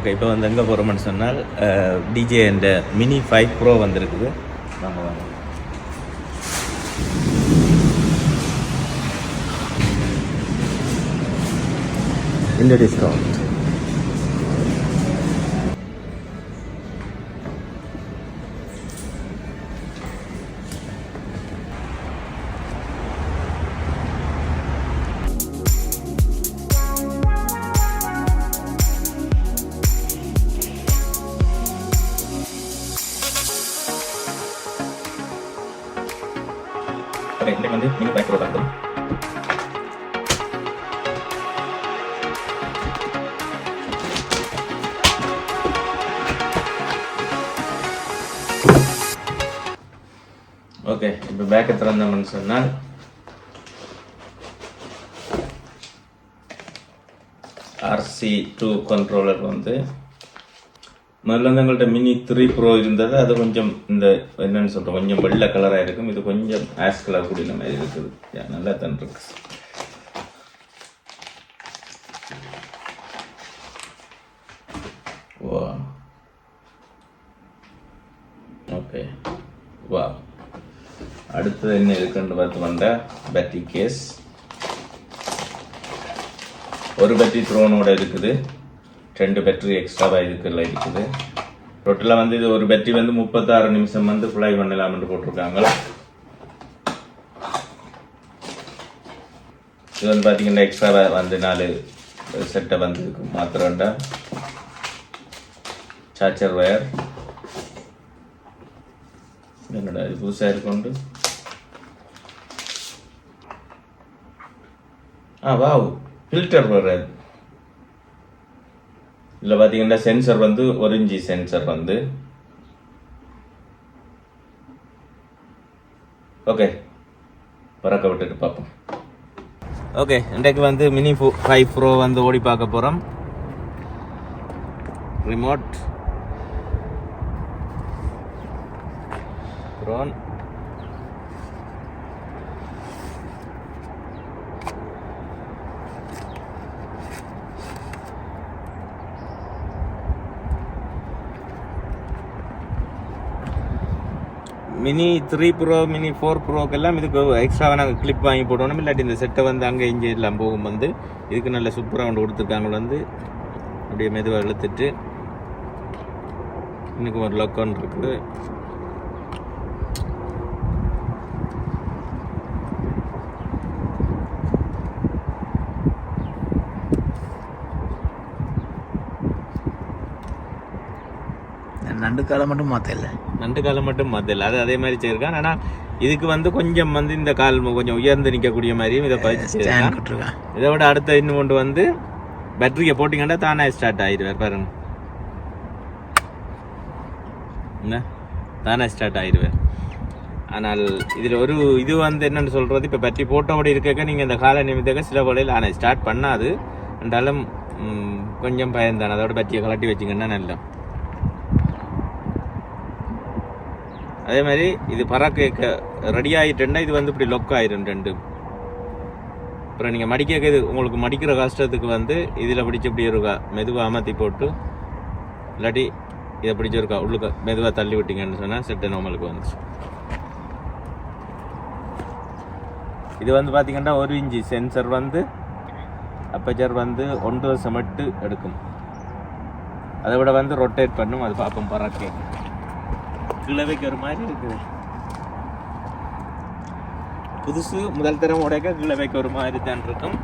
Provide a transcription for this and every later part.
Okay, இப்போ வந்து எங்கே போகிறோம்னு சொன்னால் டிஜே என்ற மினி 5 ப்ரோ வந்துருக்குது. வாங்க வாங்க. இந்த டிஸ்கவுண்ட் இன்னைக்கு வந்து மினி 5 ப்ரோ தான். ஓகே, இப்போ பேக்கை திறந்தோம்னு சொன்னால் RC2 கண்ட்ரோலர் வந்து முதல்ல வந்து எங்கள்கிட்ட மினி 3 ப்ரோ இருந்தது. அது கொஞ்சம் இந்த என்னன்னு சொல்கிறோம், கொஞ்சம் வெள்ளை கலராக இருக்கும். இது கொஞ்சம் ஆஷ் கலர் கூடிய மாதிரி இருக்குது. நல்லா தான் இருக்கு. வா ஓகே வா. அடுத்தது என்ன இருக்குன்னு பார்த்து வந்தால் பேட்டரி கேஸ். ஒரு பேட்டரி த்ரோனோட இருக்குது, 2 பேட்டரி எக்ஸ்ட்ராவாக இதுக்குள்ள இருக்குது. டோட்டலாக வந்து இது ஒரு பேட்டரி வந்து 36 நிமிஷம் வந்து ஃப்ளை பண்ணலாம்னு போட்டிருக்காங்க. இது வந்து பார்த்தீங்கன்னா எக்ஸ்ட்ராவாக வந்து 4 செட்டை வந்து மாத்திரண்டா. சார்ஜர் ஒயர் என்னடா இது புதுசாக இருக்கொண்டு. வாவ், ஃபில்டர் வர்றது. இதில் பார்த்தீங்கன்னா சென்சர் வந்து 1 இன்ச் சென்சர் வந்து. ஓகே, பறக்க விட்டுட்டு பார்ப்போம். ஓகே, இன்றைக்கு வந்து மினி 5 ப்ரோ வந்து ஓடி பார்க்க போகிறோம். ரிமோட் ப்ரோன் மினி 3 ப்ரோ மினி 4 ப்ரோக்கெல்லாம் இதுக்கு எக்ஸ்ட்ராவாக நாங்கள் கிளிப் வாங்கி போடணும். இல்லாட்டி இந்த செட்டை வந்து அங்கே இங்கே எல்லாம் போகும். வந்து இதுக்கு நல்ல சூப்பராக ஒன்று கொடுத்துருக்காங்க. வந்து அப்படியே மெதுவாக இழுத்துட்டு இன்னைக்கு ஒரு லொக்கன் இருக்குது. நண்டு காலை மட்டும் மாற்றல, அது அதே மாதிரி செய்யிருக்கான். ஆனால் இதுக்கு வந்து கொஞ்சம் வந்து இந்த கால் கொஞ்சம் உயர்ந்து நிற்கக்கூடிய மாதிரியும் இதை பதிச்சிருக்கான். இதை விட அடுத்த இன்னும் கொண்டு வந்து பேட்டரியை போட்டிங்கன்னா தானே ஸ்டார்ட் ஆயிடுவார். பாருங்க, என்ன தானே ஸ்டார்ட் ஆயிடுவார். ஆனால் இதில் ஒரு இது வந்து என்னென்னு சொல்கிறது, இப்போ பேட்டரி போட்டோட இருக்க நீங்கள் இந்த காலை நிமித்தக்க சில வழியில் ஆனால் ஸ்டார்ட் பண்ணாது என்றாலும் கொஞ்சம் பயந்தானே. அதோட பேட்டரியை கலட்டி வச்சிங்கன்னா நல்லா. அதே மாதிரி இது பறக்க ரெடி ஆகிட்டுன்னா இது வந்து இப்படி லொக் ஆயிரும் 2. அப்புறம் நீங்கள் மடிக்க இது உங்களுக்கு மடிக்கிற கஷ்டத்துக்கு வந்து இதில் பிடிச்சி இப்படி இருக்கா மெதுவாக அமர்த்தி போட்டு, இல்லாட்டி இதை பிடிச்சிருக்கா உள்ளுக்க மெதுவாக தள்ளி விட்டீங்கன்னு சொன்னால் செட்டு நார்மலுக்கு வந்துச்சு. இது வந்து பார்த்தீங்கன்னா 1 இன்ச் சென்சர் வந்து அப்பச்சர் வந்து 1.8 எடுக்கும். அதை விட வந்து ரொட்டேட் பண்ணும். அது பார்ப்போம் பறக்க கீழே வைக்கிற மாதிரி இருக்குது. புதுசு முதல் தரம் உடைக்க கீழே வைக்க ஒரு மாதிரி தான் இருக்கும்.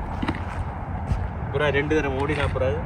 அப்புறம் 2 தரம் ஓடினா அப்புறம்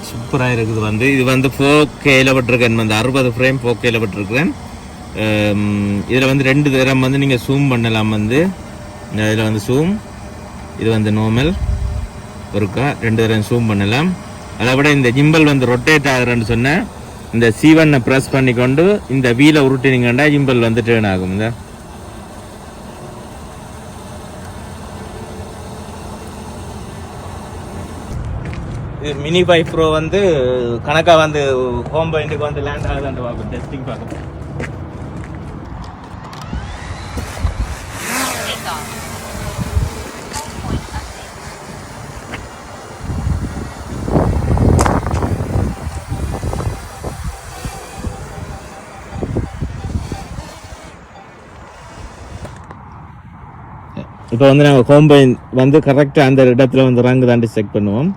சூப்பராக இருக்குது. வந்து இது வந்து 4Kல பட்டிருக்கேன். வந்து 60 ஃப்ரேம் 4Kல பட்டிருக்கிறேன். இதில் வந்து 2 தரம் வந்து நீங்கள் ஜூம் பண்ணலாம். வந்து இதில் வந்து ஜூம், இது வந்து நார்மல் ஒருக்கா 2 தரம் ஜூம் பண்ணலாம். அதை விட இந்த ஜிம்பல் வந்து ரொட்டேட் ஆகுறேன்னு சொன்னால் இந்த C1 ப்ரெஸ் பண்ணிக்கொண்டு இந்த வீலை உருட்டினீங்கன்னா ஜிம்பல் வந்து டேர்ன் ஆகும். இந்த இது மினி 5 ப்ரோ வந்து கணக்காக வந்து ஹோம் பாயிண்ட்டுக்கு வந்து லேண்ட் ஆகுதுன்னு பார்ப்போம், டெஸ்டிங் பார்ப்போம். இப்போ வந்து நாங்கள் ஹோம் பாயிண்ட் வந்து கரெக்டாக அந்த இடத்துல வந்து ரங்கு தாண்டி செக் பண்ணுவோம்.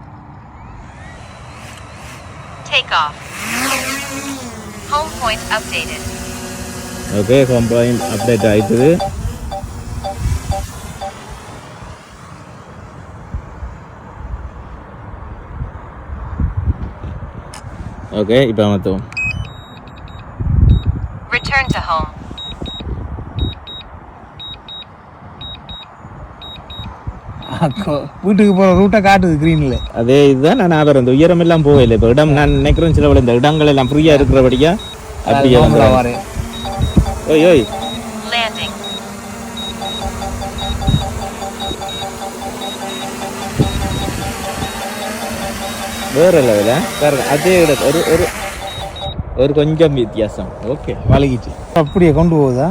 ஓகே, ஹோம் பாயிண்ட் அப்டேட் ஆயிட்டுது. ஓகே, இப்போ மாற்றுவோம். வீட்டுக்கு போகிற ரூட்டை காட்டுது க்ரீனில். அதே இதுதான் நான் ஆகிறேன். இந்த உயரம் எல்லாம் போகலை. இப்போ இடம் நான் நினைக்கிறேன் சில இந்த இடங்கள் எல்லாம் ஃப்ரீயாக இருக்கிறபடியா அப்படியே வந்து ஓய் ஓய் வேற லெவல வேற அதே ஒரு ஒரு கொஞ்சம் வித்தியாசம். ஓகே, வழங்கிச்சு அப்படியே கொண்டு போகுதா?